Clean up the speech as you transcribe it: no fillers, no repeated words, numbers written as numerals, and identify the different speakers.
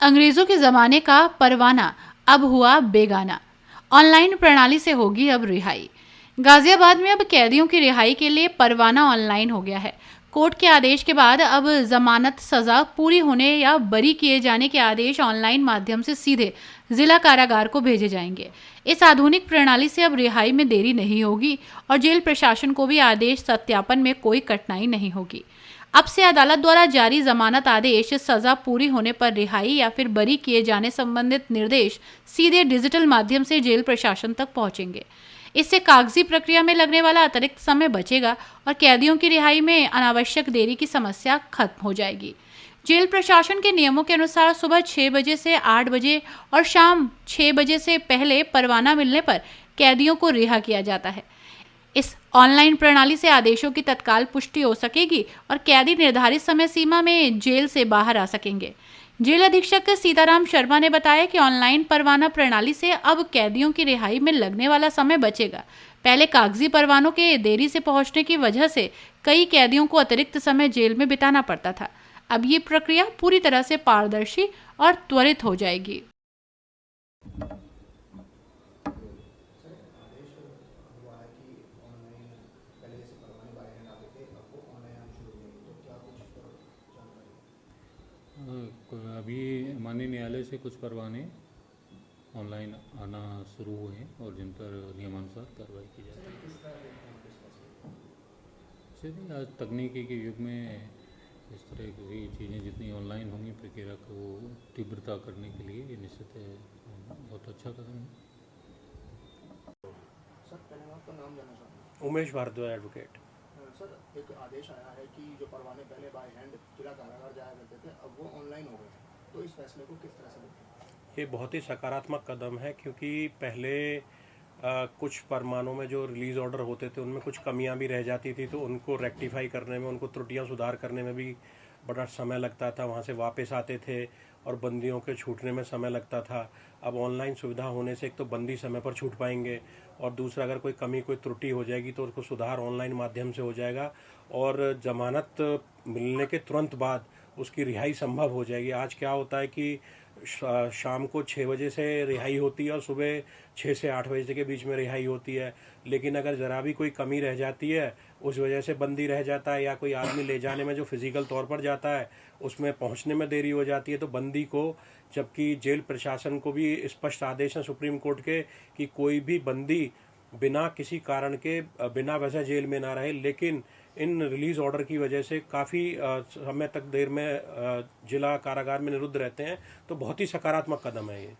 Speaker 1: अंग्रेजों के जमाने का परवाना अब हुआ बेगाना। ऑनलाइन प्रणाली से होगी अब रिहाई। गाजियाबाद में अब कैदियों की रिहाई के लिए परवाना ऑनलाइन हो गया है। कोर्ट के आदेश के बाद अब जमानत सजा पूरी होने या बरी किए जाने के आदेश ऑनलाइन माध्यम से सीधे जिला कारागार को भेजे जाएंगे। इस आधुनिक प्रणाली से अब रिहाई में देरी नहीं होगी और जेल प्रशासन को भी आदेश सत्यापन में कोई कठिनाई नहीं होगी। अब से अदालत द्वारा जारी जमानत आदेश, सजा पूरी होने पर रिहाई या फिर बरी किए जाने संबंधित निर्देश सीधे डिजिटल माध्यम से जेल प्रशासन तक पहुंचेंगे। इससे कागजी प्रक्रिया में लगने वाला अतिरिक्त समय बचेगा और कैदियों की रिहाई में अनावश्यक देरी की समस्या खत्म हो जाएगी। जेल प्रशासन के नियमों के अनुसार सुबह 6 बजे से 8 बजे और शाम 6 बजे से पहले परवाना मिलने पर कैदियों को रिहा किया जाता है। इस ऑनलाइन प्रणाली से आदेशों की तत्काल पुष्टि हो सकेगी और कैदी निर्धारित समय सीमा में जेल से बाहर आ सकेंगे। जेल अधीक्षक सीताराम शर्मा ने बताया कि ऑनलाइन परवाना प्रणाली से अब कैदियों की रिहाई में लगने वाला समय बचेगा। पहले कागजी परवानों के देरी से पहुंचने की वजह से कई कैदियों को अतिरिक्त समय जेल में बिताना पड़ता था। अब ये प्रक्रिया पूरी तरह से पारदर्शी और त्वरित हो जाएगी।
Speaker 2: अभी माननीय न्यायालय से कुछ परवाने ऑनलाइन आना शुरू हुए हैं और जिन पर नियमानुसार कार्रवाई की जाती है। चलिए, आज तकनीकी के युग में इस तरह की चीज़ें जितनी ऑनलाइन होंगी, प्रक्रिया को तीव्रता करने के लिए ये निश्चित है बहुत अच्छा कदम है।
Speaker 3: सर, पहले मैं आपका नाम जानना चाहूँगा।
Speaker 4: उमेश भारद्वाज एडवोकेट।
Speaker 3: सर, एक आदेश आया है कि जो परवाने पहले बाय हैंड जिला कारागार जाया करते थे, अब वो ऑनलाइन हो गए, तो इस फैसले को किस तरह से देखते हैं?
Speaker 4: ये बहुत ही सकारात्मक कदम है, क्योंकि पहले कुछ फरमानों में जो रिलीज़ ऑर्डर होते थे उनमें कुछ कमियां भी रह जाती थी, तो उनको रेक्टिफाई करने में, उनको त्रुटियां सुधार करने में भी बड़ा समय लगता था। वहाँ से वापस आते थे और बंदियों के छूटने में समय लगता था। अब ऑनलाइन सुविधा होने से एक तो बंदी समय पर छूट पाएंगे और दूसरा, अगर कोई कमी, कोई त्रुटि हो जाएगी तो उसको सुधार ऑनलाइन माध्यम से हो जाएगा और जमानत मिलने के तुरंत बाद उसकी रिहाई संभव हो जाएगी। आज क्या होता है कि शाम को 6 बजे से रिहाई होती है और सुबह 6 से 8 बजे के बीच में रिहाई होती है, लेकिन अगर ज़रा भी कोई कमी रह जाती है, उस वजह से बंदी रह जाता है या कोई आदमी ले जाने में जो फिजिकल तौर पर जाता है उसमें पहुंचने में देरी हो जाती है, तो बंदी को, जबकि जेल प्रशासन को भी स्पष्ट आदेश है सुप्रीम कोर्ट के कि कोई भी बंदी बिना किसी कारण के बिना वजह जेल में ना रहे, लेकिन इन रिलीज़ ऑर्डर की वजह से काफ़ी समय तक देर में जिला कारागार में निरुद्ध रहते हैं, तो बहुत ही सकारात्मक कदम है ये।